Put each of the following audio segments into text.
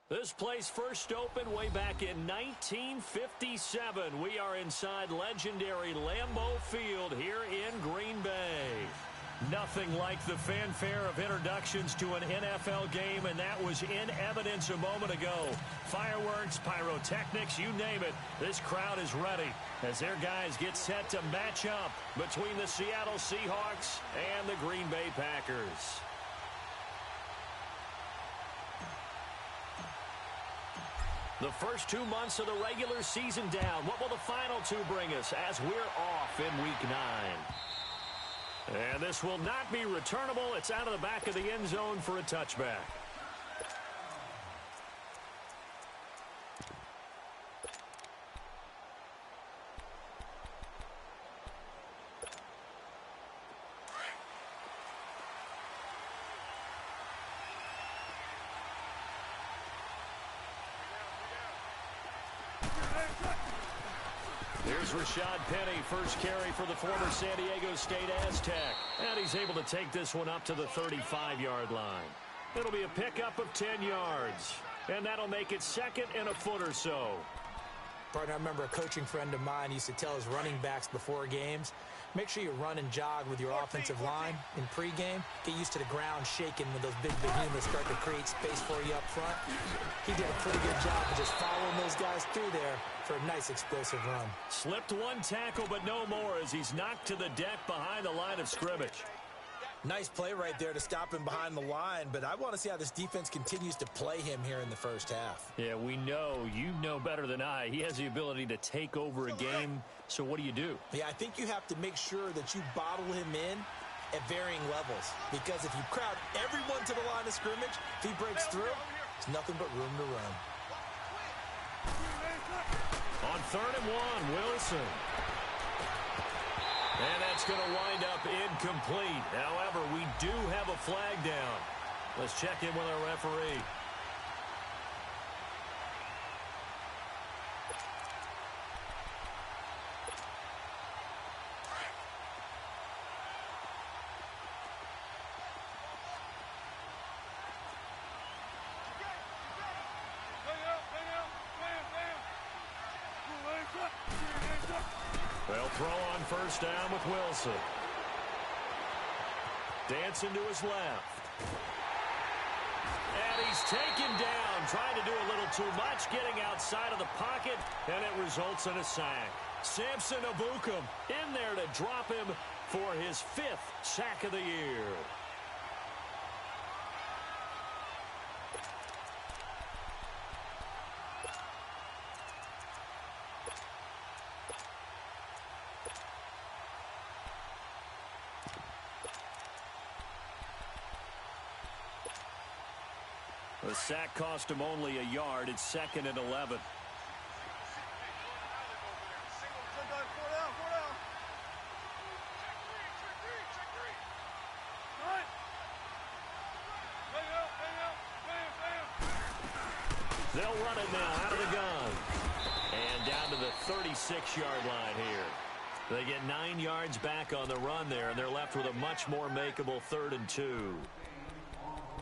This place first opened way back in 1957. We are inside legendary Lambeau Field here in Green Bay. Nothing like the fanfare of introductions to an NFL game, and that was in evidence a moment ago. Fireworks, pyrotechnics, you name it. This crowd is ready as their guys get set to match up between the Seattle Seahawks and the Green Bay Packers. The first 2 months of the regular season down. What will the final two bring us as we're off in Week 9? And this will not be returnable. It's out of the back of the end zone for a touchback. Here's Rashad Penny, first carry for the former San Diego State Aztec. And he's able to take this one up to the 35-yard line. It'll be a pickup of 10 yards. And that'll make it second and a foot or so. Partner, I remember a coaching friend of mine used to tell his running backs before games, make sure you run and jog with your offensive line in pregame. Get used to the ground shaking when those big behemoths start to create space for you up front. He did a pretty good job of just following those guys through there for a nice explosive run. Slipped one tackle, but no more as he's knocked to the deck behind the line of scrimmage. Nice play right there to stop him behind the line, but I want to see how this defense continues to play him here in the first half. Yeah, we know. You know better than I. He has the ability to take over a game, so what do? Yeah, I think you have to make sure that you bottle him in at varying levels, because if you crowd everyone to the line of scrimmage, if he breaks through, there's nothing but room to run. On 3rd and 1, Wilson. And that's going to wind up incomplete. However, we do have a flag down. Let's check in with our referee. They'll throw on first down with Wilson. Dancing to his left. And he's taken down, trying to do a little too much, getting outside of the pocket, and it results in a sack. Samson Ebukam in there to drop him for his 5th sack of the year. The sack cost him only a yard. It's 2nd and 11. They'll run it now out of the gun. And down to the 36-yard line here. They get 9 yards back on the run there, and they're left with a much more makeable 3rd and 2.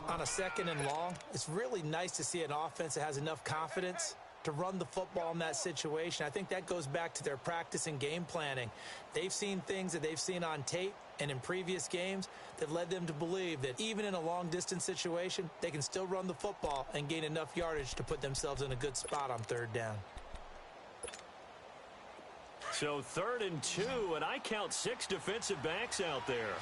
On a 2nd and long, it's really nice to see an offense that has enough confidence to run the football in that situation. I think that goes back to their practice and game planning. They've seen things that they've seen on tape and in previous games that led them to believe that even in a long-distance situation, they can still run the football and gain enough yardage to put themselves in a good spot on 3rd down. So 3rd and 2, and I count 6 defensive backs out there.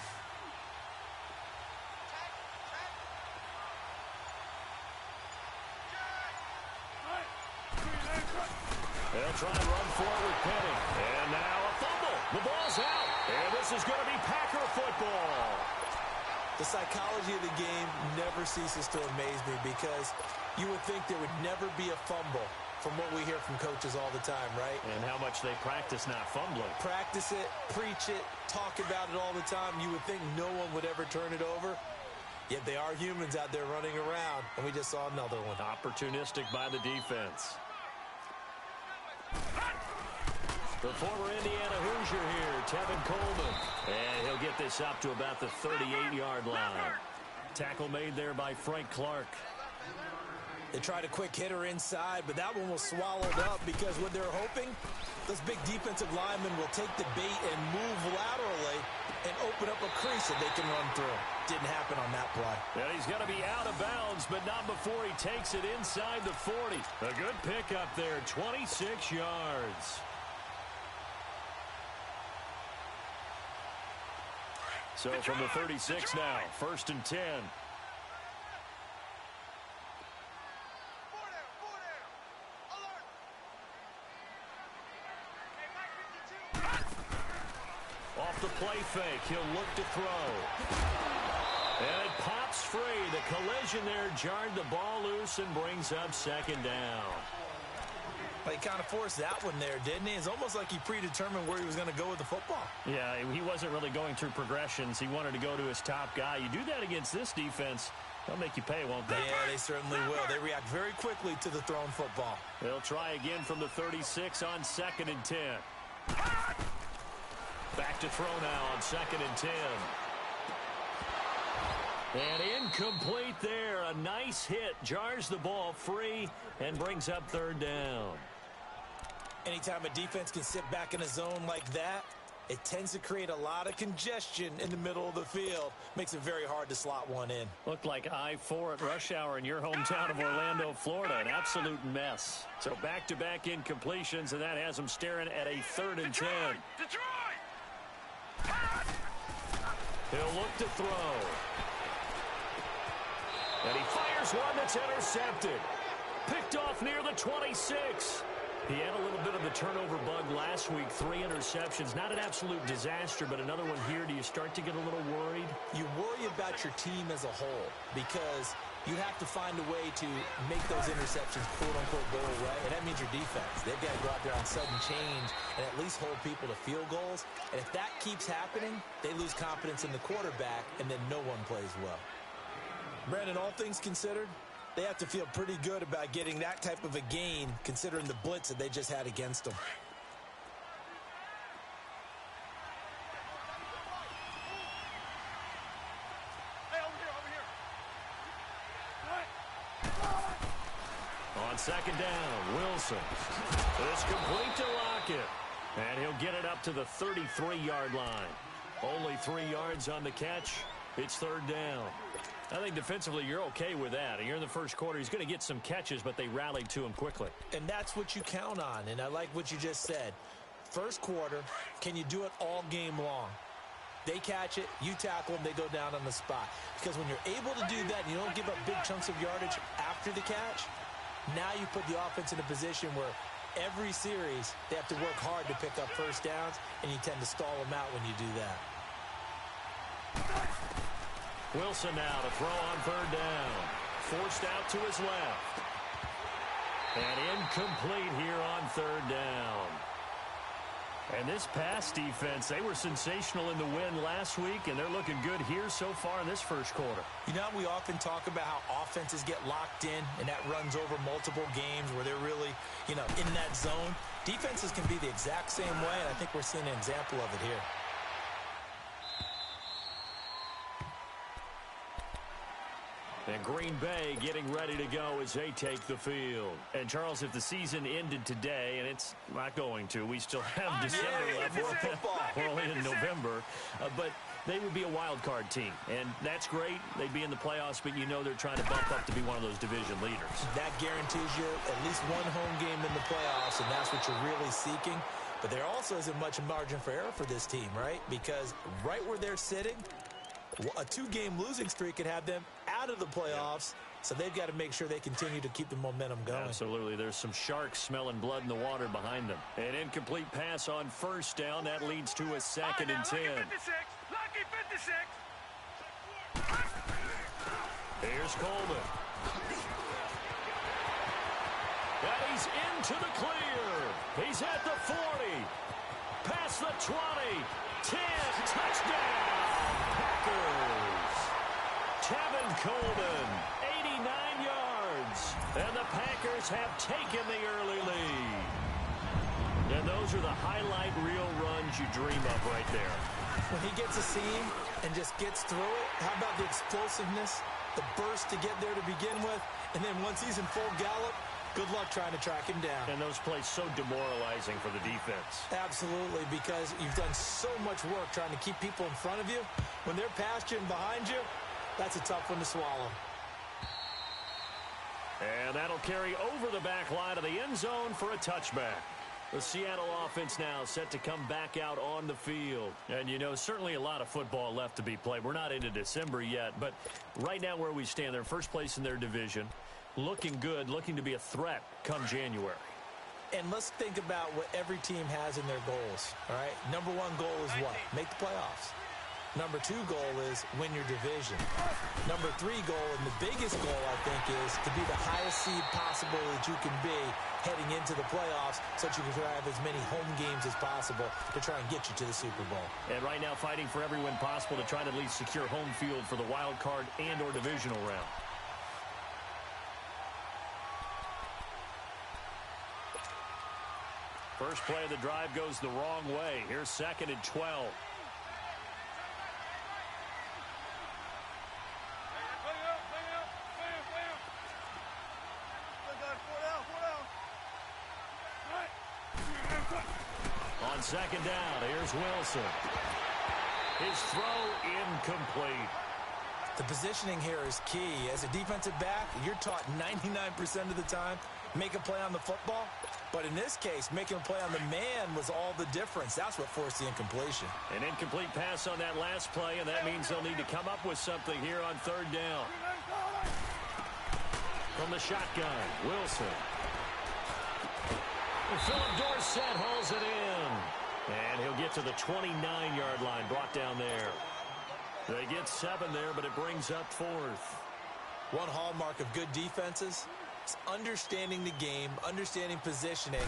They'll try and run for it with Penny. And now a fumble. The ball's out. And this is going to be Packer football. The psychology of the game never ceases to amaze me, because you would think there would never be a fumble from what we hear from coaches all the time, right? And how much they practice not fumbling. Practice it, preach it, talk about it all the time. You would think no one would ever turn it over. Yet they are humans out there running around, and we just saw another one. Opportunistic by the defense. The former Indiana Hoosier here, Tevin Coleman. And he'll get this up to about the 38-yard line. Tackle made there by Frank Clark. They tried a quick hitter inside, but that one was swallowed up because what they're hoping, those big defensive linemen will take the bait and move laterally and open up a crease that they can run through. Didn't happen on that play. And he's going to be out of bounds, but not before he takes it inside the 40. A good pickup there, 26 yards. So from the 36 now, 1st and 10. Off the play fake, he'll look to throw. And it pops free. The collision there jarred the ball loose and brings up 2nd down. He kind of forced that one there, didn't he? It's almost like he predetermined where he was going to go with the football. Yeah, he wasn't really going through progressions. He wanted to go to his top guy. You do that against this defense, they'll make you pay, won't they? Yeah, they certainly will. They react very quickly to the thrown football. They'll try again from the 36 on 2nd and 10. Back to throw now on 2nd and 10. And incomplete there. A nice hit. Jars the ball free and brings up 3rd down. Anytime a defense can sit back in a zone like that, it tends to create a lot of congestion in the middle of the field. Makes it very hard to slot one in. Looked like I-4 at rush hour in your hometown of Orlando, Florida. An absolute mess. So back-to-back incompletions, and that has them staring at a 3rd and 10. He'll look to throw. And he fires one that's intercepted. Picked off near the 26. He had a little bit of the turnover bug last week. 3 interceptions. Not an absolute disaster, but another one here. Do you start to get a little worried? You worry about your team as a whole because you have to find a way to make those interceptions quote-unquote go away, and that means your defense. They've got to go out there on sudden change and at least hold people to field goals. And if that keeps happening, they lose confidence in the quarterback, and then no one plays well. Brandon, all things considered, they have to feel pretty good about getting that type of a gain considering the blitz that they just had against them. On 2nd down, Wilson. It's complete to Lockett. And he'll get it up to the 33-yard line. Only 3 yards on the catch. It's 3rd down. I think defensively you're okay with that. You're in the first quarter. He's going to get some catches, but they rallied to him quickly. And that's what you count on, and I like what you just said. First quarter, can you do it all game long? They catch it, you tackle them, they go down on the spot. Because when you're able to do that and you don't give up big chunks of yardage after the catch, now you put the offense in a position where every series they have to work hard to pick up first downs, and you tend to stall them out when you do that. Wilson now to throw on 3rd down. Forced out to his left. And incomplete here on 3rd down. And this pass defense, they were sensational in the win last week, and they're looking good here so far in this first quarter. You know, we often talk about how offenses get locked in, and that runs over multiple games where they're really, in that zone. Defenses can be the exact same way, and I think we're seeing an example of it here. And Green Bay getting ready to go as they take the field. And, Charles, if the season ended today, and it's not going to, we still have December left. We're only in November. But they would be a wild card team. And that's great. They'd be in the playoffs, but you know they're trying to bump up to be one of those division leaders. That guarantees you at least one home game in the playoffs, and that's what you're really seeking. But there also isn't much margin for error for this team, right? Because right where they're sitting, a 2-game losing streak could have them out of the playoffs, so they've got to make sure they continue to keep the momentum going. Absolutely. There's some sharks smelling blood in the water behind them. An incomplete pass on 1st down. That leads to a 2nd and 10. Lucky 56. Here's Coleman. And he's into the clear. He's at the 40. Past the 20. 10. Touchdown. Packers. Tevin Coleman, 89 yards. And the Packers have taken the early lead. And those are the highlight reel runs you dream of right there. When he gets a seam and just gets through it, how about the explosiveness the burst to get there to begin with, and then once he's in full gallop, good luck trying to track him down. And those plays so demoralizing for the defense. Absolutely, because you've done so much work trying to keep people in front of you. When they're past you and behind you, that's a tough one to swallow. And that'll carry over the back line of the end zone for a touchback. The Seattle offense now set to come back out on the field. And, you know, certainly a lot of football left to be played. We're not into December yet, but right now where we stand, they're first place in their division. Looking good, looking to be a threat come January. And let's think about what every team has in their goals, all right? Number one goal is what? Make the playoffs. Number two goal is win your division. Number three goal, and the biggest goal, I think, is to be the highest seed possible that you can be heading into the playoffs so that you can have as many home games as possible to try and get you to the Super Bowl. And right now fighting for every win possible to try to at least secure home field for the wild card and or divisional round. First play of the drive goes the wrong way. Here's 2nd and 12. On 2nd down, here's Wilson. His throw incomplete. The positioning here is key. As a defensive back, you're taught 99% of the time, make a play on the football. But in this case, making a play on the man was all the difference. That's what forced the incompletion. An incomplete pass on that last play, and that means they'll need to come up with something here on 3rd down. From the shotgun, Wilson. And Philip Dorsett hauls it in. And he'll get to the 29-yard line, brought down there. They get 7 there, but it brings up 4th. One hallmark of good defenses is understanding the game, understanding positioning,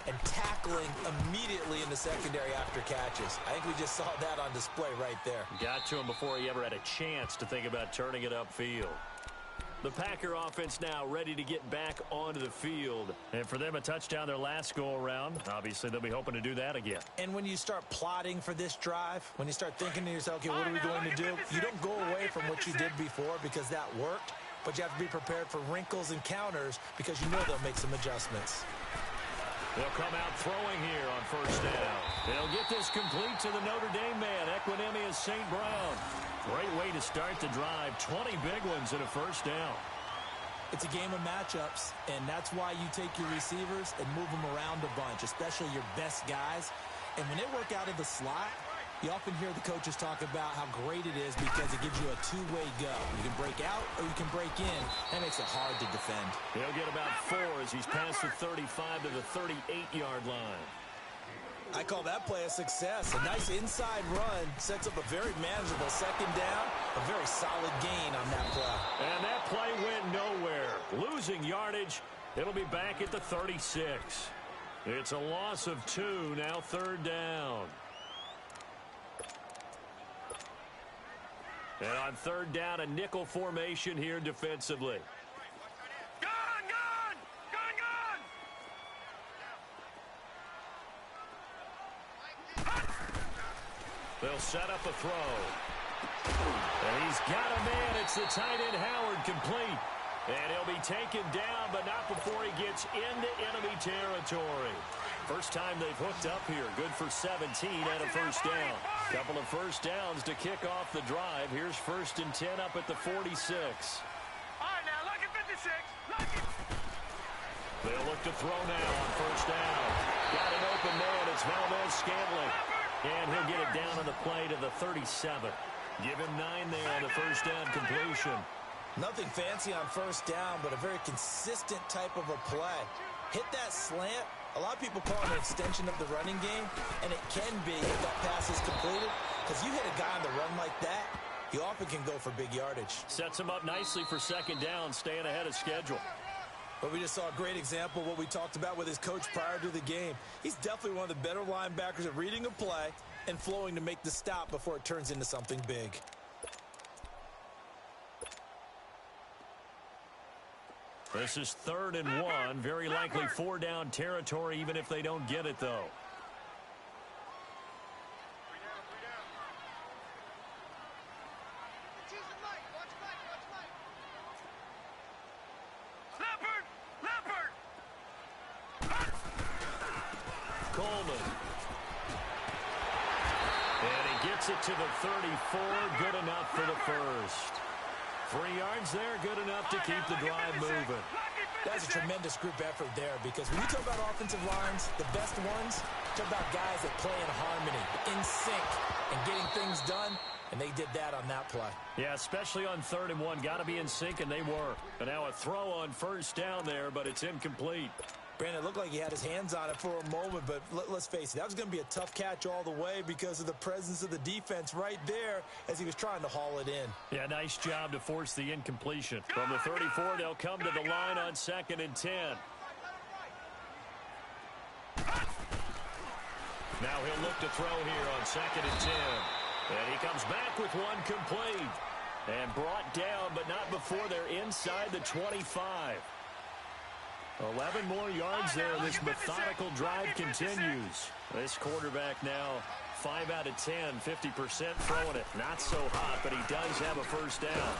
and tackling immediately in the secondary after catches. I think we just saw that on display right there. Got to him before he ever had a chance to think about turning it upfield. The Packer offense now ready to get back onto the field. And for them, a touchdown their last go-around. Obviously, they'll be hoping to do that again. And when you start plotting for this drive, when you start thinking to yourself, okay, what are we going to do? You don't go away from what you did before because that worked. But you have to be prepared for wrinkles and counters because you know they'll make some adjustments. They'll come out throwing here on 1st down. They'll get this complete to the Notre Dame man, Equinemius St. Brown. Great way to start the drive. 20 big ones in a 1st down. It's a game of matchups, and that's why you take your receivers and move them around a bunch, especially your best guys. And when they work out of the slot, you often hear the coaches talk about how great it is because it gives you a two-way go. You can break out or you can break in. That makes it hard to defend. He'll get about 4 as he's past the 35 to the 38-yard line. I call that play a success. A nice inside run sets up a very manageable 2nd down. A very solid gain on that play. And that play went nowhere. Losing yardage. It'll be back at the 36. It's a loss of 2, now 3rd down. And on 3rd down, a nickel formation here defensively. They'll set up a throw. And he's got a man. It's the tight end Howard, complete. And he'll be taken down, but not before he gets into enemy territory. First time they've hooked up here. Good for 17 and a 1st down. Couple of 1st downs to kick off the drive. Here's 1st and 10 up at the 46. All right, now, look at 56. Look it. They'll look to throw now on 1st down. Got an open man. It's Valdez Scantling. And he'll get it down on the play to the 37. Give him 9 there on the 1st down completion. Nothing fancy on 1st down, but a very consistent type of a play. Hit that slant. A lot of people call it an extension of the running game, and it can be if that pass is completed. Because you hit a guy on the run like that, you often can go for big yardage. Sets him up nicely for 2nd down, staying ahead of schedule. But we just saw a great example of what we talked about with his coach prior to the game. He's definitely one of the better linebackers at reading a play and flowing to make the stop before it turns into something big. This is 3rd and 1. Very likely 4-down territory, even if they don't get it, though. Coleman. And he gets it to the 34. Good enough for the first. 3 yards there, good enough to keep the drive moving. That's a tremendous group effort there, because when you talk about offensive lines, the best ones, talk about guys that play in harmony, in sync, and getting things done, and they did that on that play. Yeah, especially on 3rd and 1. Got to be in sync, and they were. And now a throw on first down there, but it's incomplete. Brandon, it looked like he had his hands on it for a moment, but let's face it, that was going to be a tough catch all the way because of the presence of the defense right there as he was trying to haul it in. Yeah, nice job to force the incompletion. From the 34, they'll come to the line on 2nd and 10. Now he'll look to throw here on 2nd and 10. And he comes back with one complete. And brought down, but not before they're inside the 25. 11 more yards there. This methodical drive continues. This quarterback now 5 out of 10, 50% throwing it. Not so hot, but he does have a first down.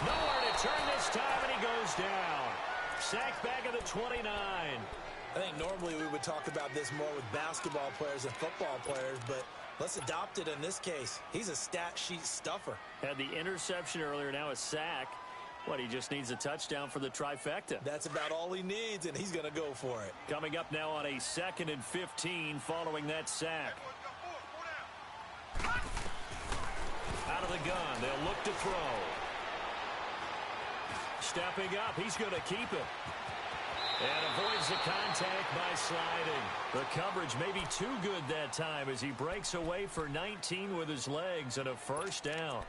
Nowhere to turn this time, and he goes down. Sacked back at the 29. I think normally we would talk about this more with basketball players and football players, but let's adopt it in this case. He's a stat sheet stuffer. Had the interception earlier, now a sack. What, he just needs a touchdown for the trifecta. That's about all he needs, and he's going to go for it. Coming up now on a 2nd and 15 following that sack. Out of the gun, they'll look to throw. Stepping up, he's going to keep it. And avoids the contact by sliding. The coverage may be too good that time as he breaks away for 19 with his legs and a first down.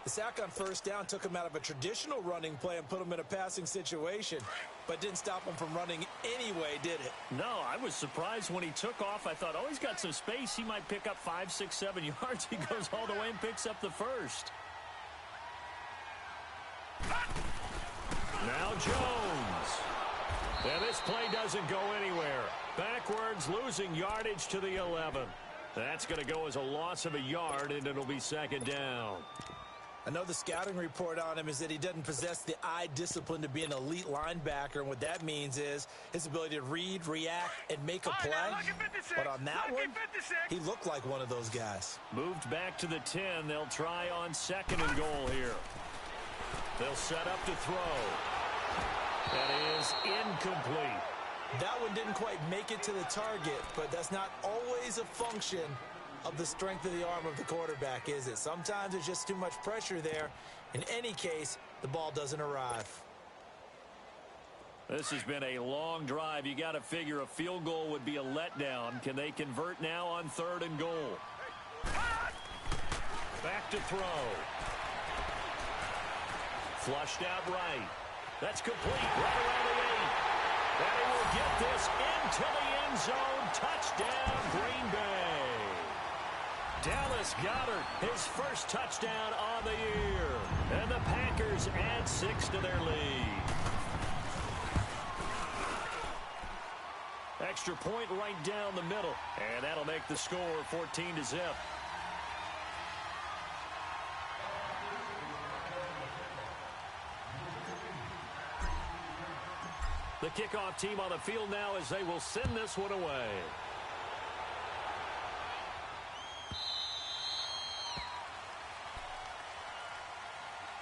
The sack on first down took him out of a traditional running play and put him in a passing situation, but didn't stop him from running anyway, did it? No, I was surprised when he took off. I thought, oh, he's got some space. He might pick up 5, 6, 7 yards. He goes all the way and picks up the first. Now Jones. And this play doesn't go anywhere. Backwards, losing yardage to the 11. That's going to go as a loss of a yard, and it'll be 2nd down. I know the scouting report on him is that he doesn't possess the eye discipline to be an elite linebacker, and what that means is his ability to read, react, and make a play. But on that one, he looked like one of those guys. Moved back to the 10. They'll try on 2nd and goal here. They'll set up to throw. That is incomplete. That one didn't quite make it to the target, but that's not always a function of the strength of the arm of the quarterback, is it? Sometimes there's just too much pressure there. In any case, the ball doesn't arrive. This has been a long drive. You got to figure a field goal would be a letdown. Can they convert now on 3rd and goal? Back to throw. Flushed out right. That's complete right around the 8. And he will get this into the end zone. Touchdown, Green Bay. Dallas Goedert, his first touchdown on the year. And the Packers add 6 to their lead. Extra point right down the middle. And that'll make the score 14-0. The kickoff team on the field now as they will send this one away.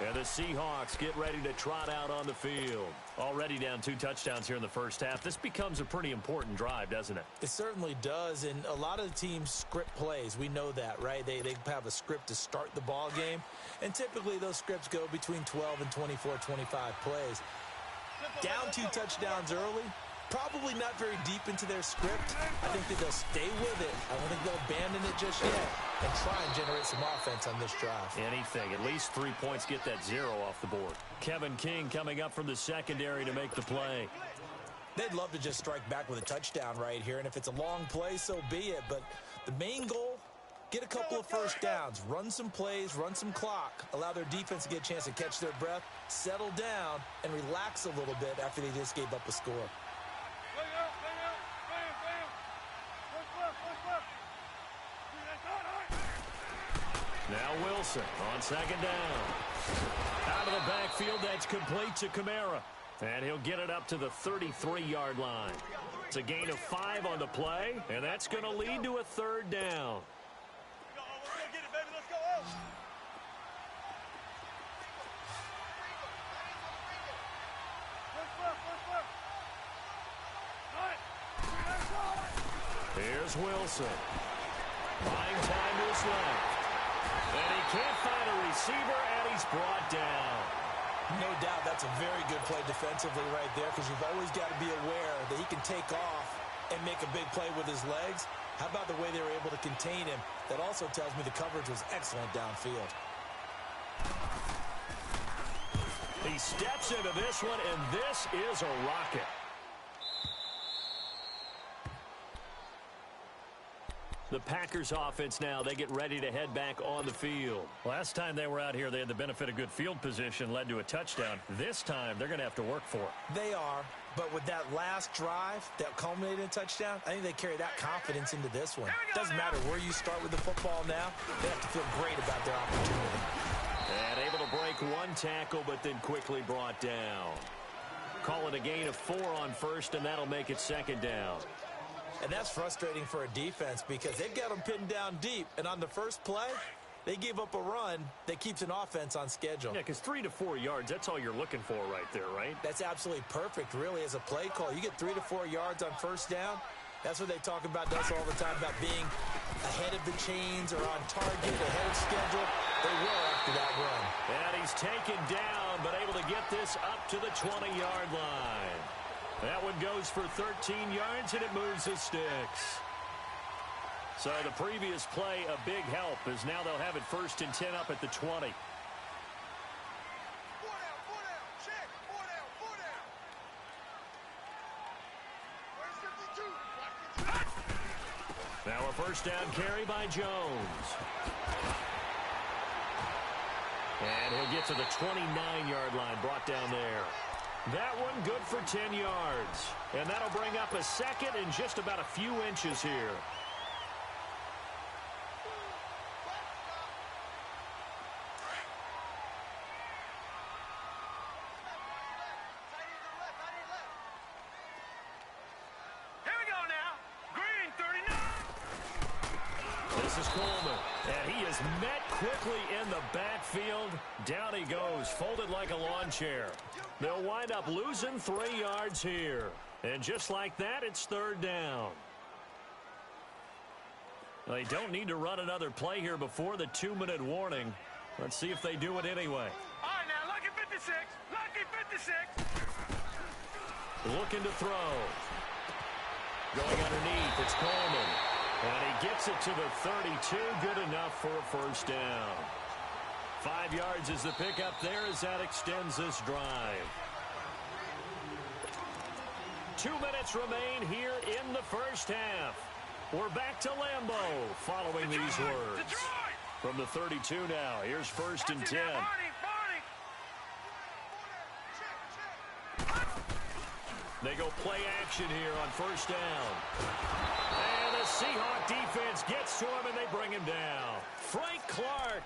And the Seahawks get ready to trot out on the field. Already down 2 touchdowns here in the first half. This becomes a pretty important drive, doesn't it? It certainly does, and a lot of the teams script plays. We know that, right? They have a script to start the ball game, and typically those scripts go between 12 and 24, 25 plays. Down 2 touchdowns early, probably not very deep into their script. I think that they'll stay with it. I don't think they'll abandon it just yet and try and generate some offense on this drive. Anything. At least 3 points, get that 0 off the board. Kevin King coming up from the secondary to make the play. They'd love to just strike back with a touchdown right here, and if it's a long play, so be it. But the main goal, get a couple of first downs, run some plays, run some clock, allow their defense to get a chance to catch their breath, settle down, and relax a little bit after they just gave up a score. Now Wilson on 2nd down. Out of the backfield, that's complete to Kamara. And he'll get it up to the 33-yard line. It's a gain of 5 on the play, and that's going to lead to a third down. Here's Wilson. Buying time to his left. And he can't find a receiver, and he's brought down. No doubt that's a very good play defensively right there, because you've always got to be aware that he can take off and make a big play with his legs. How about the way they were able to contain him? That also tells me the coverage was excellent downfield. He steps into this one, and this is a rocket. The Packers offense now, they get ready to head back on the field. Last time they were out here, they had the benefit of good field position, led to a touchdown. This time, they're going to have to work for it. They are, but with that last drive that culminated in a touchdown, I think they carry that confidence into this one. Doesn't matter where you start with the football now, they have to feel great about their opportunity. And able to break one tackle, but then quickly brought down. Call it a gain of 4 on first, and that'll make it second down. And that's frustrating for a defense because they've got them pinned down deep. And on the first play, they gave up a run that keeps an offense on schedule. Yeah, because 3 to 4 yards, that's all you're looking for right there, right? That's absolutely perfect, really, as a play call. You get 3 to 4 yards on first down. That's what they talk about us all the time, about being ahead of the chains or on target, ahead of schedule. They were after that run. And he's taken down, but able to get this up to the 20-yard line. That one goes for 13 yards, and it moves the sticks. So the previous play, a big help, as now they'll have it 1st and 10 up at the 20. Now a first down carry by Jones. And he'll get to the 29-yard line, brought down there. That one good for 10 yards. And that'll bring up a second and just about a few inches here. Here we go now. Green 39. This is Coleman. And he is met quickly in the backfield. Down he goes, folded like a lawn chair. They'll wind up losing 3 yards here. And just like that, it's 3rd down. They don't need to run another play here before the 2-minute warning. Let's see if they do it anyway. All right, now, lucky 56. Lucky 56. Looking to throw. Going underneath, it's Coleman. And he gets it to the 32. Good enough for a first down. 5 yards is the pickup there as that extends this drive. 2 minutes remain here in the first half. We're back to Lambeau following these words. From the 32 now, here's 1st and 10. They go play action here on first down. And the Seahawk defense gets to him, and they bring him down. Frank Clark,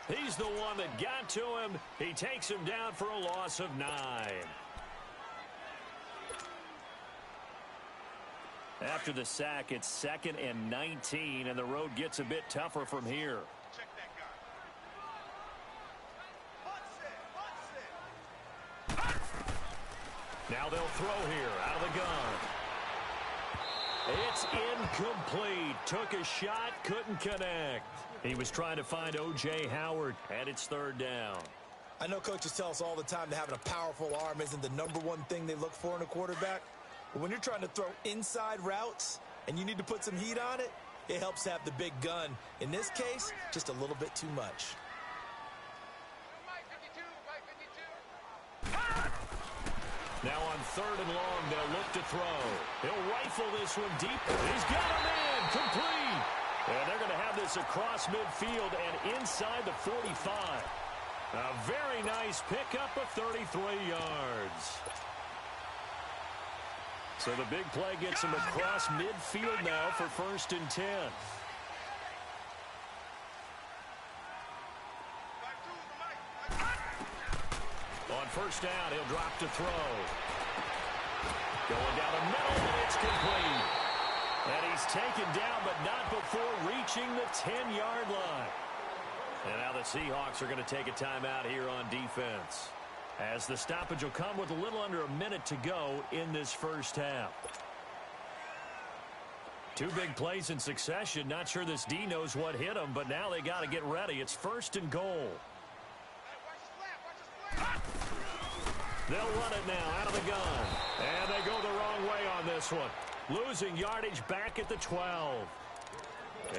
he's the one that got to him. He takes him down for a loss of 9. After the sack, it's 2nd and 19, and the road gets a bit tougher from here. Check that guy. Now they'll throw here out of the gun. It's incomplete. Took a shot, couldn't connect. He was trying to find O.J. Howard, and it's 3rd down. I know coaches tell us all the time that having a powerful arm isn't the #1 thing they look for in a quarterback. But when you're trying to throw inside routes and you need to put some heat on it, it helps to have the big gun. In this case, just a little bit too much. Now on 3rd and long, they'll look to throw. He'll rifle this one deep. He's got a man, complete. And they're going to have this across midfield and inside the 45. A very nice pickup of 33 yards. So the big play gets him across midfield now for 1st and 10. On first down, he'll drop to throw. Going down the middle, and it's complete. And he's taken down, but not before reaching the 10-yard line. And now the Seahawks are going to take a timeout here on defense, as the stoppage will come with a little under a minute to go in this first half. Two big plays in succession. Not sure this D knows what hit him, but now they got to get ready. It's 1st and goal. They'll run it now out of the gun. And they go the wrong way on this one. Losing yardage back at the 12.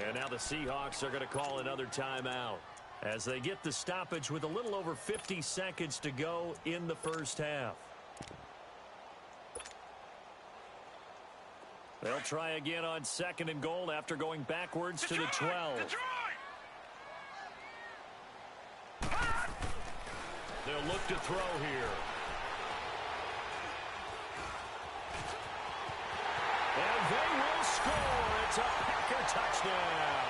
And now the Seahawks are going to call another timeout as they get the stoppage with a little over 50 seconds to go in the first half. They'll try again on 2nd and goal after going backwards to the 12. They'll look to throw here. And they will score. It's a Packer touchdown.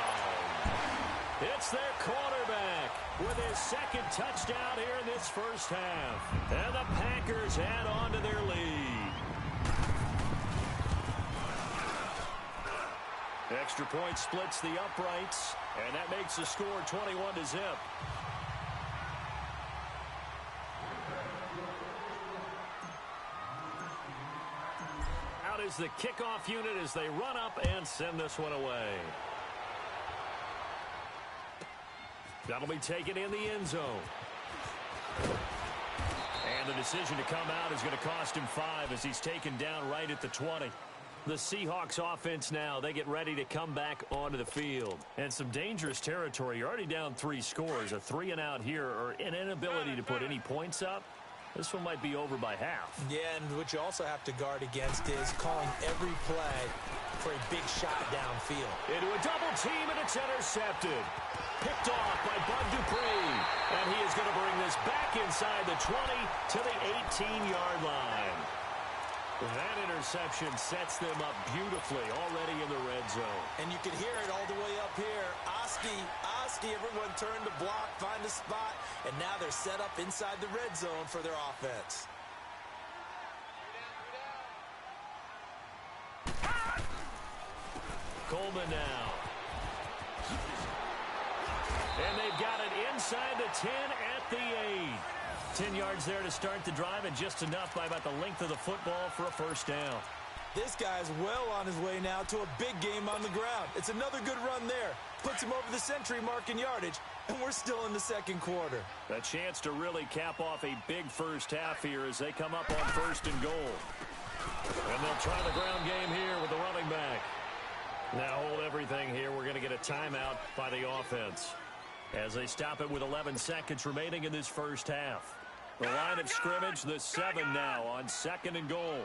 It's their quarterback with his 2nd touchdown here in this first half. And the Packers add on to their lead. Extra point splits the uprights, and that makes the score 21-0. Out is the kickoff unit as they run up and send this one away. That'll be taken in the end zone. And the decision to come out is going to cost him 5 as he's taken down right at the 20. The Seahawks offense now, they get ready to come back onto the field. And some dangerous territory. You're already down 3 scores. A 3-and-out here or an inability to put any points up. This one might be over by half. Yeah, and what you also have to guard against is calling every play for a big shot downfield. Into a double team, and it's intercepted. Picked off by Bud Dupree. And he is going to bring this back inside the 20 to the 18-yard line. That interception sets them up beautifully already in the red zone. And you can hear it all the way up here. Oski, everyone turned to block, find a spot, and now they're set up inside the red zone for their offense. Coleman now. And they've got it inside the 10 at the 8. 10 yards there to start the drive, and just enough by about the length of the football for a first down. This guy's well on his way now to a big game on the ground. It's another good run there. Puts him over the century mark in yardage, and we're still in the second quarter. A chance to really cap off a big first half here as they come up on 1st and goal. And they'll try the ground game here with the running back. Now hold everything here. We're going to get a timeout by the offense as they stop it with 11 seconds remaining in this first half. The line of scrimmage, the 7 now on 2nd and goal.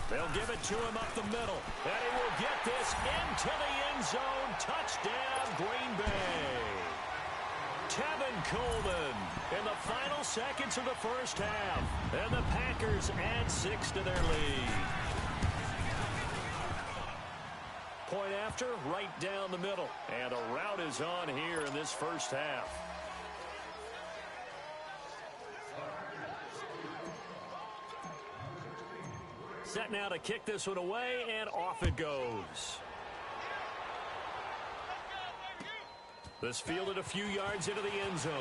They'll give it to him up the middle. And he will get this into the end zone. Touchdown, Green Bay. Tevin Coleman in the final seconds of the first half. And the Packers add 6 to their lead. Point after, right down the middle. And a rout is on here in this first half. Set now to kick this one away, and off it goes. This fielded a few yards into the end zone.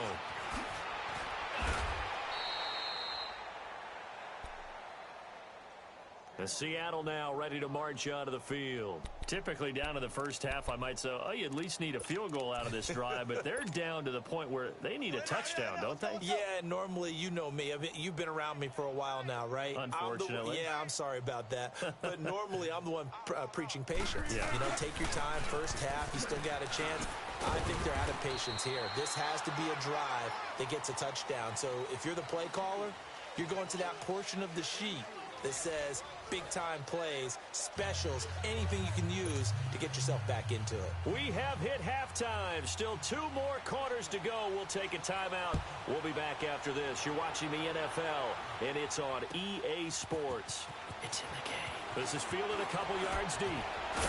The Seattle now ready to march onto the field. Typically down to the first half, I might say, oh, you at least need a field goal out of this drive, but they're down to the point where they need a touchdown, don't they? Yeah, normally, you know me. I mean, you've been around me for a while now, right? Unfortunately. I'm sorry about that. But normally, I'm the one preaching patience. Yeah. You know, take your time, first half, you still got a chance. I think they're out of patience here. This has to be a drive that gets a touchdown. So if you're the play caller, you're going to that portion of the sheet that says big-time plays, specials, anything you can use to get yourself back into it. We have hit halftime. Still 2 more quarters to go. We'll take a timeout. We'll be back after this. You're watching the NFL, and it's on EA Sports. It's in the game. This is fielded a couple yards deep.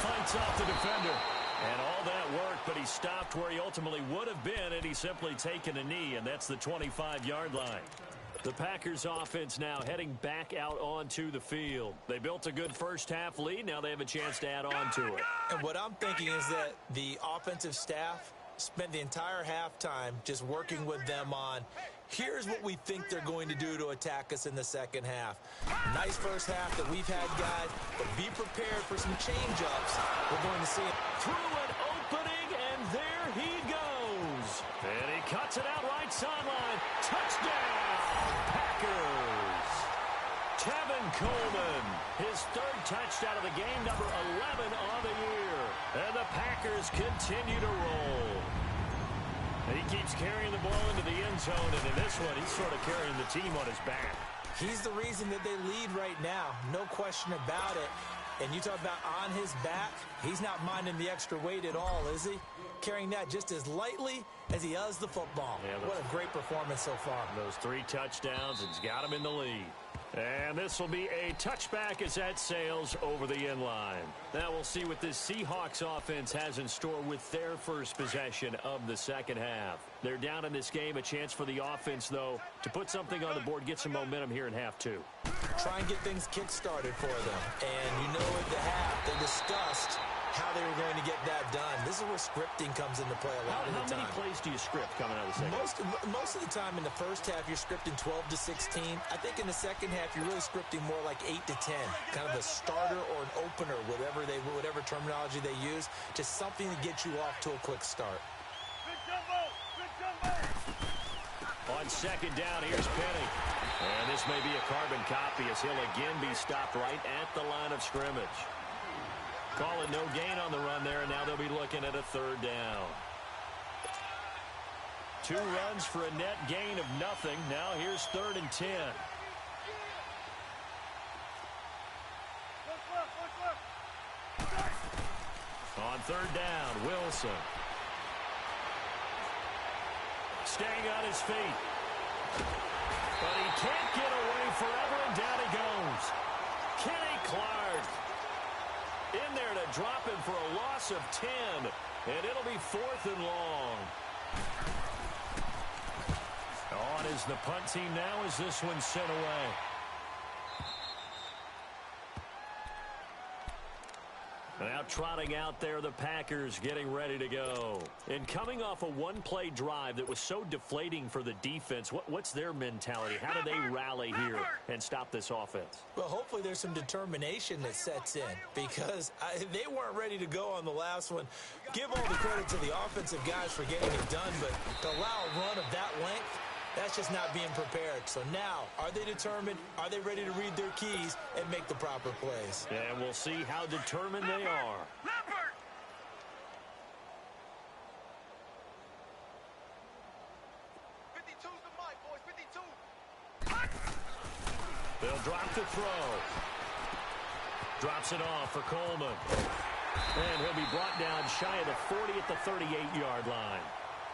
Fights off the defender. And all that work, but he stopped where he ultimately would have been, and he's simply taken a knee, and that's the 25-yard line. The Packers offense now heading back out onto the field. They built a good first-half lead. Now they have a chance to add on to it. And what I'm thinking is that the offensive staff spent the entire halftime just working with them on, here's what we think they're going to do to attack us in the second half. Nice first half that we've had, guys, but be prepared for some change-ups. We're going to see it. Through an opening, and there he goes. And he cuts it out right sideline. Touchdown, Packers. Tevin Coleman, his third touchdown of the game, number 11 on the year. And the Packers continue to roll. And he keeps carrying the ball into the end zone, and in this one, he's sort of carrying the team on his back. He's the reason that they lead right now, no question about it. And you talk about on his back, he's not minding the extra weight at all, is he? Carrying that just as lightly as he does the football. Yeah, what a great performance so far. Those 3 touchdowns, it's got him in the lead. And this will be a touchback as that sails over the end line. Now we'll see what this Seahawks offense has in store with their first possession of the second half. They're down in this game. A chance for the offense, though, to put something on the board, get some momentum here in half 2. Try and get things kick-started for them. And you know at the half, they discussed how they were going to get that done. This is where scripting comes into play a lot of the time. How many plays do you script coming out of the second half? Most of the time in the first half, you're scripting 12 to 16. I think in the second half, you're really scripting more like 8 to 10. Kind of a starter or an opener, whatever terminology they use. Just something to get you off to a quick start. Good jumbo! Good jumbo! On second down, here's Penny. And this may be a carbon copy as he'll again be stopped right at the line of scrimmage. Call it no gain on the run there, and now they'll be looking at a third down. 2 runs for a net gain of nothing. Now here's 3rd and 10. On 3rd down, Wilson. Staying on his feet. But he can't get away forever, and down he goes. Kenny Clark in there to drop him for a loss of 10. And it'll be 4th and long. On is the punt team now as this one's sent away. Now trotting out there, the Packers getting ready to go. And coming off a one-play drive that was so deflating for the defense, what's their mentality? How do they rally here and stop this offense? Well, hopefully there's some determination that sets in because they weren't ready to go on the last one. Give all the credit to the offensive guys for getting it done, but to allow a run of that length, that's just not being prepared. So now, are they determined? Are they ready to read their keys and make the proper plays? And we'll see how determined they are. Leopard! They'll drop the throw. Drops it off for Coleman. And he'll be brought down shy of the 40 at the 38-yard line.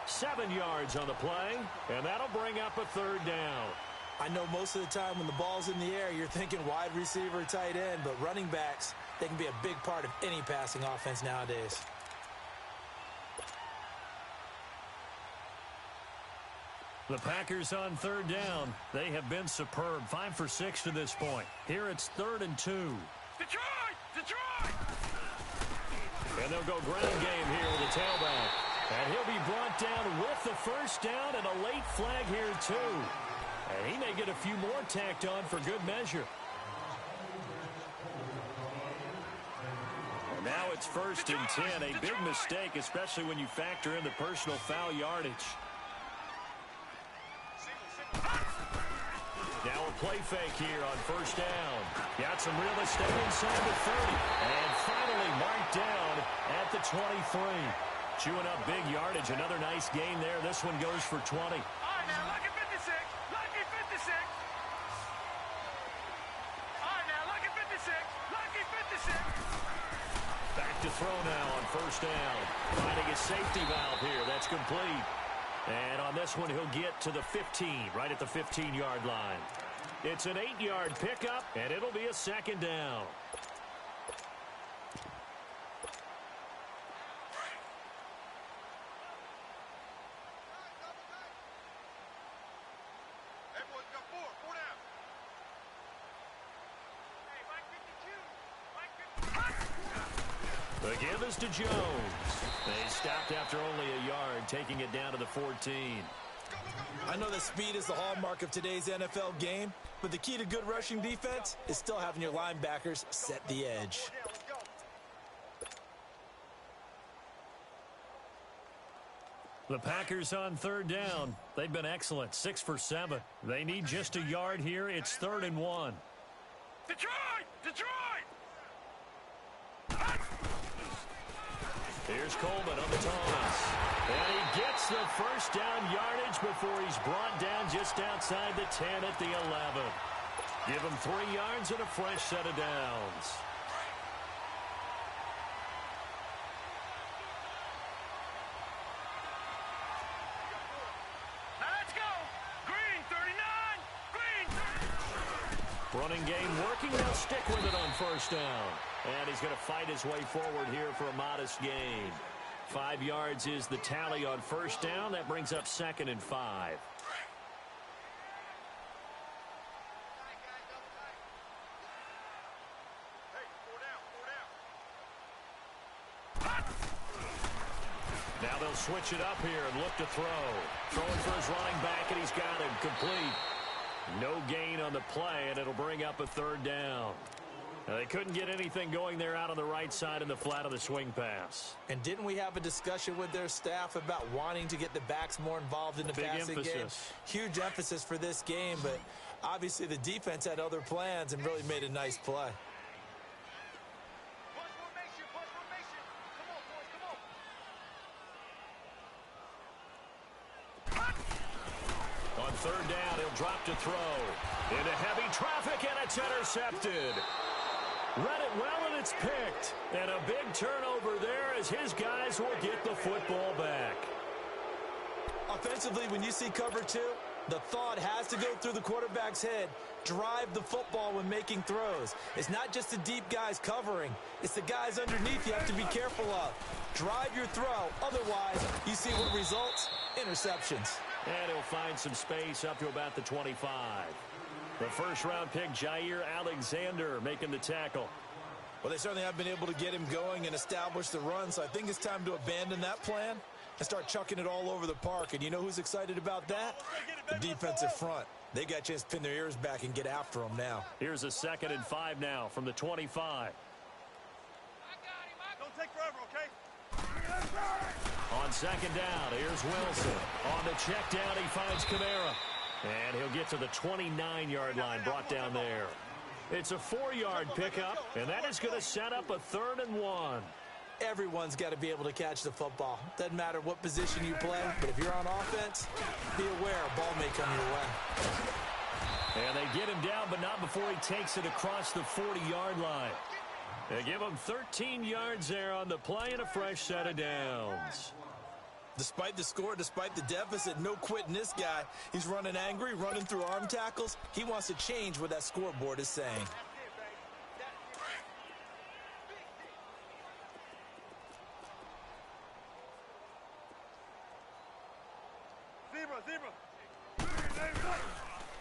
7 yards on the play, and that'll bring up a 3rd down. I know most of the time when the ball's in the air, you're thinking wide receiver, tight end, but running backs, they can be a big part of any passing offense nowadays. The Packers on 3rd down. They have been superb. 5 for 6 to this point. Here it's 3rd and 2. Detroit! Detroit! And they'll go ground game here with the tailback. And he'll be brought down with the first down and a late flag here too. And he may get a few more tacked on for good measure. And now it's 1st and 10. A big mistake, especially when you factor in the personal foul yardage. Now a play fake here on 1st down. Got some real estate inside the 30. And finally marked down at the 23. Chewing up big yardage. Another nice gain there. This one goes for 20. All right, now, lucky 56. Lucky 56. All right, now, lucky 56. Lucky 56. Back to throw now on 1st down. Finding a safety valve here. That's complete. And on this one, he'll get to the 15, right at the 15-yard line. It's an 8-yard pickup, and it'll be a 2nd down. The give is to Jones. They stopped after only a yard, taking it down to the 14. I know that speed is the hallmark of today's NFL game, but the key to good rushing defense is still having your linebackers set the edge. The Packers on third down. They've been excellent, 6 for 7. They need just a yard here. It's 3rd and 1. Detroit! Detroit! Here's Coleman on the toss. And he gets the first down yardage before he's brought down just outside the 10 at the 11. Give him 3 yards and a fresh set of downs. Now let's go! Green 39! Green 39! Running game working. They'll stick with it on first down. And he's going to fight his way forward here for a modest gain. 5 yards is the tally on first down. That brings up 2nd and 5. Now they'll switch it up here and look to throw. Throwing for his running back, and he's got him complete. No gain on the play, and it'll bring up a 3rd down. They couldn't get anything going there out on the right side in the flat of the swing pass. And didn't we have a discussion with their staff about wanting to get the backs more involved in the passing game? Huge emphasis for this game, but obviously the defense had other plans and really made a nice play. On 3rd down, he'll drop to throw. Into heavy traffic, and it's intercepted. Read it well, and it's picked. And a big turnover there as his guys will get the football back. Offensively, when you see cover 2, the thought has to go through the quarterback's head. Drive the football when making throws. It's not just the deep guys covering. It's the guys underneath you have to be careful of. Drive your throw. Otherwise, you see what results? Interceptions. And he'll find some space up to about the 25. The first-round pick, Jair Alexander, making the tackle. Well, they certainly have been able to get him going and establish the run, so I think it's time to abandon that plan and start chucking it all over the park. And you know who's excited about that? The defensive front. They got a chance to pin their ears back and get after them now. Here's a 2nd and 5 now from the 25. Don't take forever, okay? On 2nd down, here's Wilson. On the check down, he finds Kamara. And he'll get to the 29-yard line, brought down there. It's a 4-yard pickup, and that is going to set up a 3rd and 1. Everyone's got to be able to catch the football. Doesn't matter what position you play, but if you're on offense, be aware a ball may come your way. And they get him down, but not before he takes it across the 40-yard line. They give him 13 yards there on the play and a fresh set of downs. Despite the score, despite the deficit, no quitting this guy. He's running angry, running through arm tackles. He wants to change what that scoreboard is saying.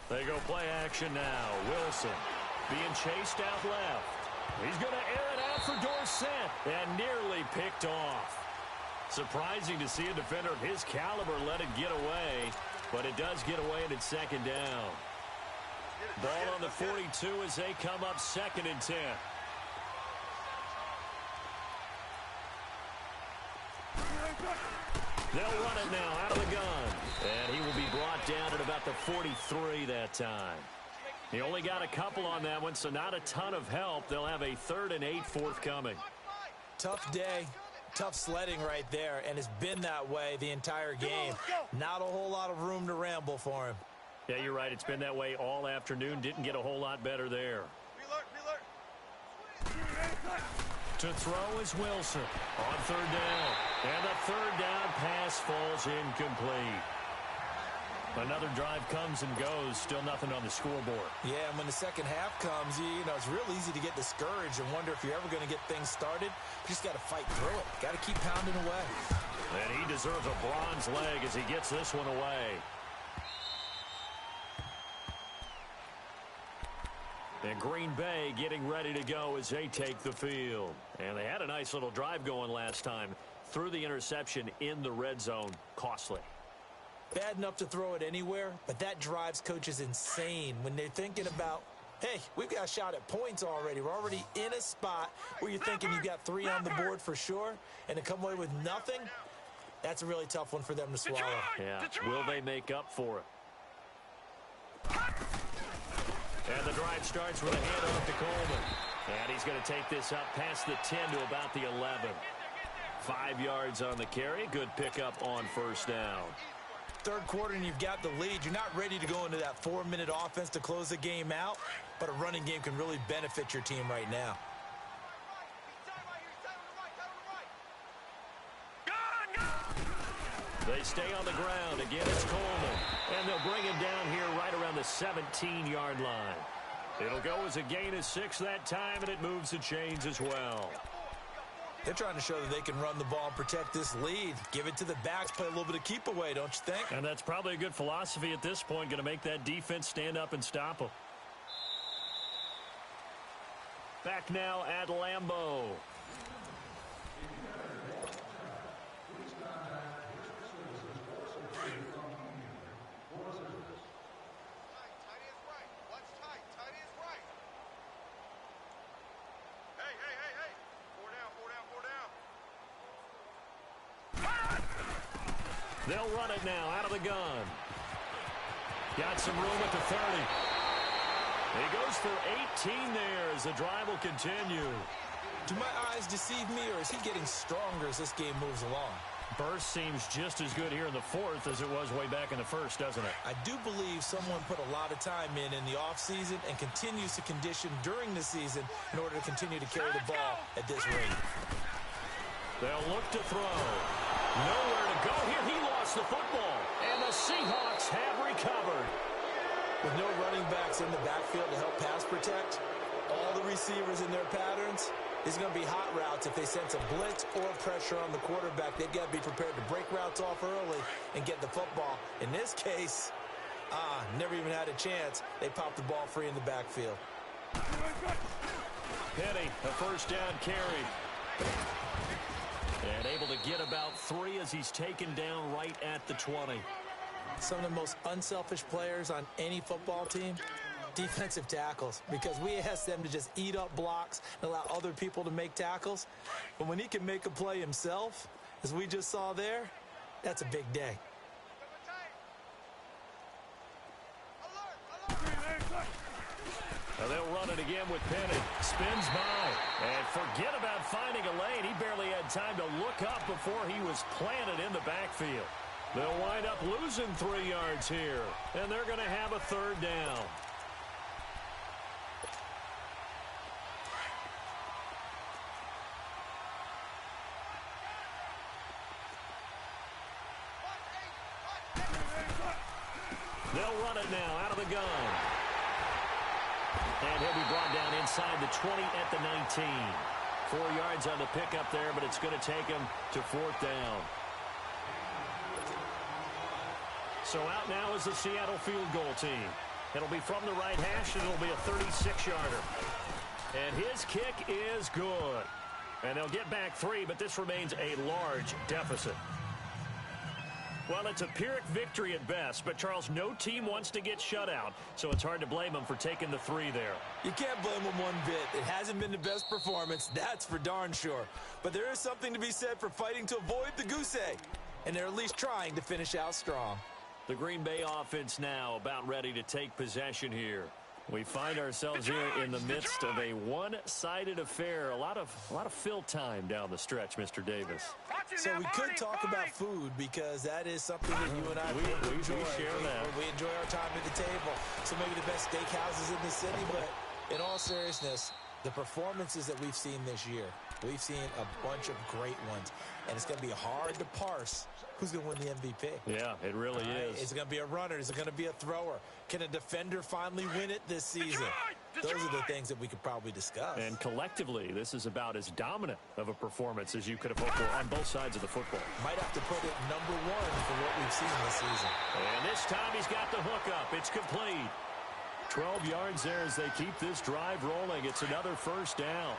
They go play action now. Wilson being chased out left. He's going to air it out for Dorsett and nearly picked off. Surprising to see a defender of his caliber let it get away, but it does get away and it's 2nd down. Ball on the 42 as they come up 2nd and 10. They'll run it now out of the gun. And he will be brought down at about the 43 that time. He only got a couple on that one, so not a ton of help. They'll have a 3rd and 8 forthcoming. Tough day. Tough sledding right there, and it's been that way the entire game. Not a whole lot of room to ramble for him. Yeah, you're right. It's been that way all afternoon. Didn't get a whole lot better there. To throw is Wilson on 3rd down. And the 3rd down pass falls incomplete. Another drive comes and goes. Still nothing on the scoreboard. Yeah, and when the second half comes, you know, it's real easy to get discouraged and wonder if you're ever going to get things started. You just got to fight through it. Got to keep pounding away. And he deserves a bronze leg as he gets this one away. And Green Bay getting ready to go as they take the field. And they had a nice little drive going last time. Threw the interception in the red zone. Costly. Bad enough to throw it anywhere, but that drives coaches insane when they're thinking about, hey, we've got a shot at points already. We're already in a spot where you're thinking you've got 3 on the board for sure, and to come away with nothing, that's a really tough one for them to swallow. Yeah, will they make up for it? And the drive starts with a handoff to Coleman. And he's going to take this up past the 10 to about the 11. 5 yards on the carry. Good pickup on first down. Third quarter and you've got the lead. You're not ready to go into that 4-minute offense to close the game out, but a running game can really benefit your team right now. They stay on the ground. Again, it's Coleman. And they'll bring him down here right around the 17-yard line. It'll go as a gain of 6 that time, and it moves the chains as well. They're trying to show that they can run the ball and protect this lead. Give it to the backs, play a little bit of keep away, don't you think? And that's probably a good philosophy at this point, going to make that defense stand up and stop them. Back now at Lambeau. They'll run it now out of the gun. Got some room at the 30. He goes for 18 there as the drive will continue. Do my eyes deceive me, or is he getting stronger as this game moves along? Burst seems just as good here in the fourth as it was way back in the first, doesn't it? I do believe someone put a lot of time in the offseason and continues to condition during the season in order to continue to carry the ball at this rate. They'll look to throw. Nowhere to go here. He lost the football. And the Seahawks have recovered. With no running backs in the backfield to help pass protect, all the receivers in their patterns, it's going to be hot routes if they sense a blitz or pressure on the quarterback. They've got to be prepared to break routes off early and get the football. In this case, never even had a chance. They popped the ball free in the backfield. Penny, a first down carry. And able to get about 3 as he's taken down right at the 20. Some of the most unselfish players on any football team, defensive tackles, because we ask them to just eat up blocks and allow other people to make tackles. But when he can make a play himself, as we just saw there, that's a big day. Now they'll run it again with Penny. Spins by. And forget about finding a lane. He barely had time to look up before he was planted in the backfield. They'll wind up losing 3 yards here. And they're going to have a third down. They'll run it now out of the gun. And he'll be brought down inside the 20 at the 19. 4 yards on the pickup there, but it's going to take him to 4th down. So out now is the Seattle field goal team. It'll be from the right hash, and it'll be a 36-yarder. And his kick is good. And they'll get back 3, but this remains a large deficit. Well, it's a Pyrrhic victory at best, but, Charles, no team wants to get shut out, so it's hard to blame them for taking the 3 there. You can't blame them one bit. It hasn't been the best performance, that's for darn sure. But there is something to be said for fighting to avoid the goose egg, and they're at least trying to finish out strong. The Green Bay offense now about ready to take possession here. We find ourselves here in the midst of a one-sided affair. A lot of fill time down the stretch, Mr. Davis. So we could talk about food because that is something that you and I enjoy. We share that. We enjoy our time at the table. So maybe the best steakhouses in the city, but in all seriousness, the performances that we've seen this year, we've seen a bunch of great ones, and it's going to be hard to parse who's going to win the MVP. Yeah, it really is. Is it going to be a runner? Is it going to be a thrower? Can a defender finally win it this season? Those are the things that we could probably discuss. And collectively, this is about as dominant of a performance as you could have hoped for on both sides of the football. Might have to put it number 1 for what we've seen this season. And this time he's got the hook up. It's complete. 12 yards there as they keep this drive rolling. It's another first down.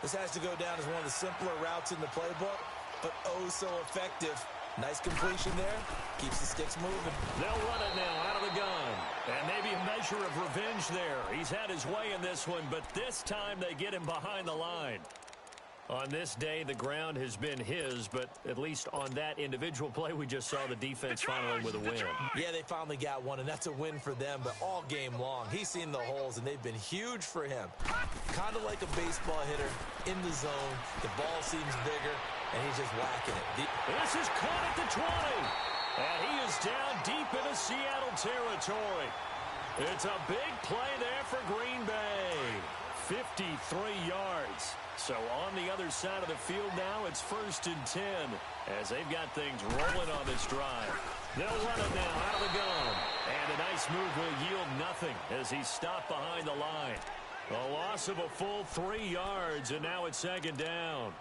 This has to go down as one of the simpler routes in the playbook, but oh so effective. Nice completion there. Keeps the sticks moving. They'll run it now out of the gun. And maybe a measure of revenge there. He's had his way in this one, but this time they get him behind the line. On this day, the ground has been his, but at least on that individual play, we just saw the defense finally with a win. Yeah, they finally got one, and that's a win for them, but all game long, he's seen the holes, and they've been huge for him. Kind of like a baseball hitter in the zone. The ball seems bigger, and he's just whacking it. This is caught at the 20, and he is down deep into Seattle territory. It's a big play there for Green Bay. 53 yards. So on the other side of the field now, it's 1st and 10 as they've got things rolling on this drive. They'll run it now out of the gun. And a nice move will yield nothing as he's stopped behind the line. A loss of a full 3 yards, and now it's 2nd down.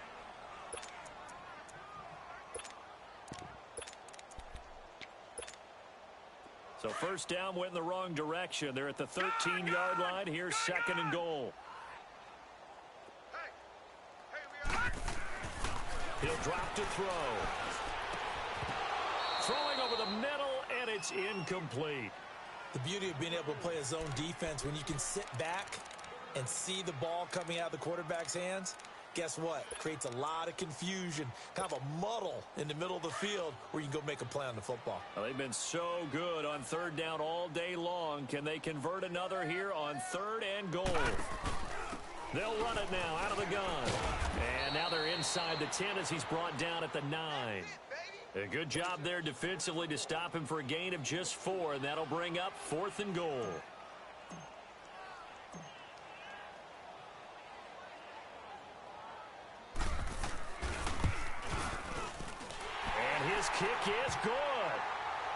So 1st down went in the wrong direction. They're at the 13-yard line. Here's 2nd and goal. He'll drop to throw. Throwing over the middle, and it's incomplete. The beauty of being able to play a zone defense when you can sit back and see the ball coming out of the quarterback's hands, guess what? It creates a lot of confusion, kind of a muddle in the middle of the field where you can go make a play on the football. Well, they've been so good on 3rd down all day long. Can they convert another here on 3rd and goal? They'll run it now out of the gun. And now they're inside the 10 as he's brought down at the 9. A good job there defensively to stop him for a gain of just 4, and that'll bring up 4th and goal. And his kick is good.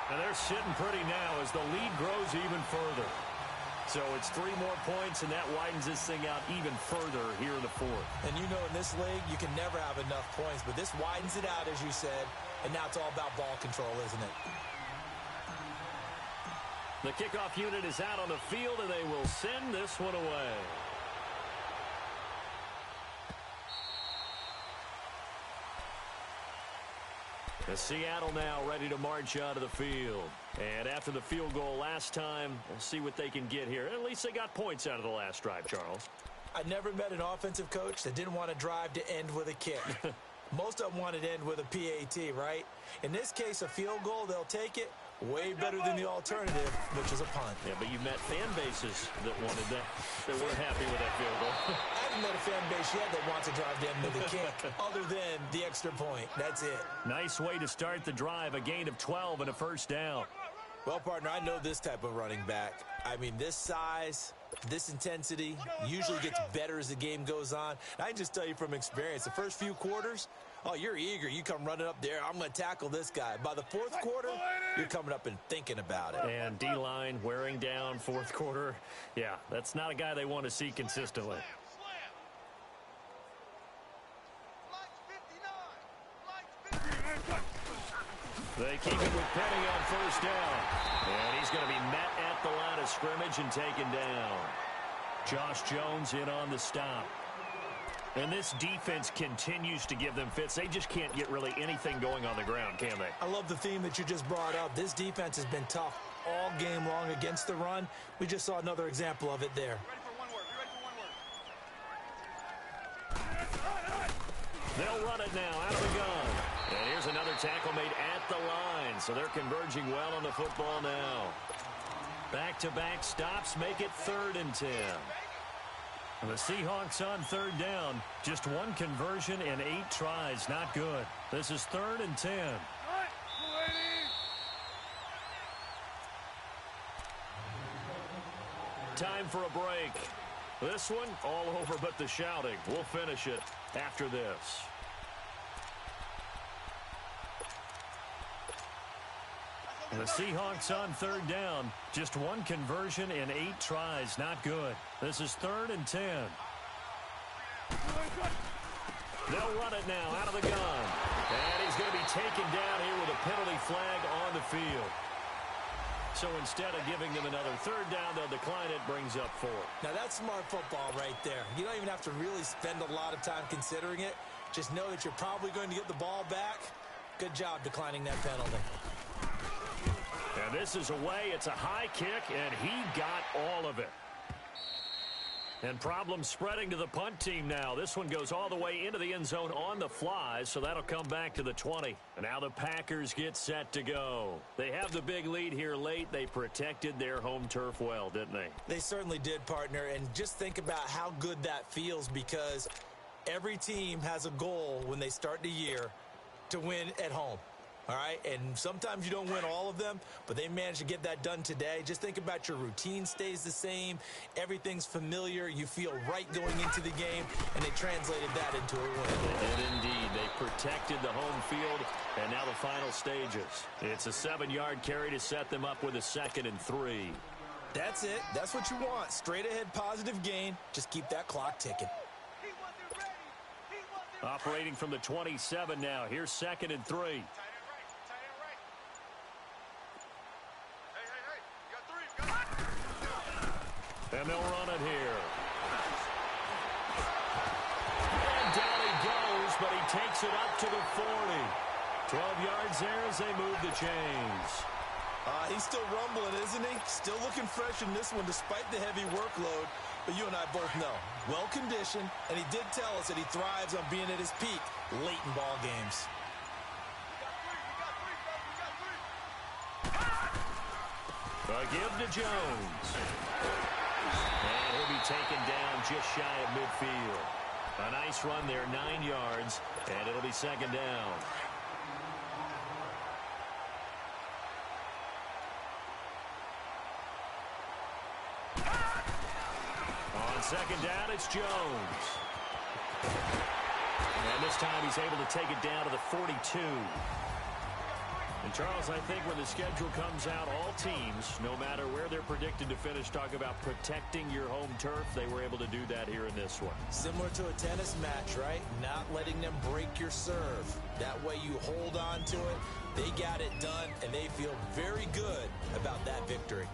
And they're sitting pretty now as the lead grows even further. So it's 3 more points, and that widens this thing out even further here in the 4th. And you know in this league, you can never have enough points, but this widens it out, as you said, and now it's all about ball control, isn't it? The kickoff unit is out on the field, and they will send this one away. The Seattle now ready to march out of the field. And after the field goal last time, we'll see what they can get here. At least they got points out of the last drive, Charles. I never met an offensive coach that didn't want to drive to end with a kick. Most of them wanted to end with a PAT, right? In this case, a field goal, they'll take it. Way better than the alternative, which is a punt. Yeah, but you met fan bases that wanted that. They weren't happy with that field goal. I haven't met a fan base yet that wants to drive to end with a kick, other than the extra point. That's it. Nice way to start the drive. A gain of 12 and a 1st down. Well, partner, I know this type of running back. I mean, this size, this intensity usually gets better as the game goes on. And I can just tell you from experience, the first few quarters, oh, you're eager. You come running up there. I'm going to tackle this guy. By the 4th quarter, you're coming up and thinking about it. And D-line wearing down 4th quarter. Yeah, that's not a guy they want to see consistently. They keep it with Penny on 1st down. And he's going to be met at the line of scrimmage and taken down. Josh Jones in on the stop. And this defense continues to give them fits. They just can't get really anything going on the ground, can they? I love the theme that you just brought up. This defense has been tough all game long against the run. We just saw another example of it there. They'll run it now out of the gun. And here's another tackle made at the line. So they're converging well on the football now. Back-to-back stops make it 3rd and 10. And the Seahawks on 3rd down. Just 1 conversion and 8 tries. Not good. This is 3rd and 10. Time for a break. This one all over but the shouting. We'll finish it after this. The Seahawks on 3rd down. Just 1 conversion and 8 tries. Not good. This is 3rd and 10. They'll run it now out of the gun. And he's going to be taken down here with a penalty flag on the field. So instead of giving them another third down, they'll decline it, brings up 4. Now, that's smart football right there. You don't even have to really spend a lot of time considering it. Just know that you're probably going to get the ball back. Good job declining that penalty. And this is away. It's a high kick, and he got all of it. And problems spreading to the punt team now. This one goes all the way into the end zone on the fly, so that'll come back to the 20. And now the Packers get set to go. They have the big lead here late. They protected their home turf well, didn't they? They certainly did, partner. And just think about how good that feels, because every team has a goal when they start the year to win at home. All right, and sometimes you don't win all of them, but they managed to get that done today. Just think about your routine stays the same. Everything's familiar. You feel right going into the game, and they translated that into a win. They did indeed. They protected the home field, and now the final stages. It's a 7-yard carry to set them up with a 2nd and 3. That's it. That's what you want. Straight ahead positive gain. Just keep that clock ticking. Operating from the 27 now. Here's 2nd and 3. And they'll run it here. And down he goes, but he takes it up to the 40. 12 yards there as they move the chains. He's still rumbling, isn't he? Still looking fresh in this one despite the heavy workload. But you and I both know, well-conditioned, and he did tell us that he thrives on being at his peak late in ball games. A give to Jones. And he'll be taken down just shy of midfield. A nice run there, 9 yards, and it'll be 2nd down. On 2nd down, it's Jones. And this time he's able to take it down to the 42. And, Charles, I think when the schedule comes out, all teams, no matter where they're predicted to finish, talk about protecting your home turf. They were able to do that here in this one. Similar to a tennis match, right? Not letting them break your serve. That way you hold on to it. They got it done, and they feel very good about that victory.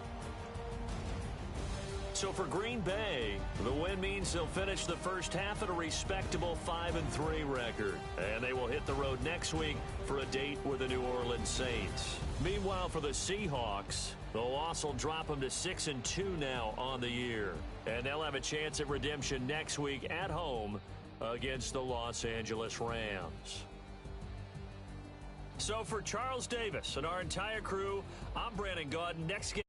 So for Green Bay, the win means they'll finish the first half at a respectable 5-3 record. And they will hit the road next week for a date with the New Orleans Saints. Meanwhile, for the Seahawks, the loss will drop them to 6-2 now on the year. And they'll have a chance at redemption next week at home against the Los Angeles Rams. So for Charles Davis and our entire crew, I'm Brandon Gaudin. Next game.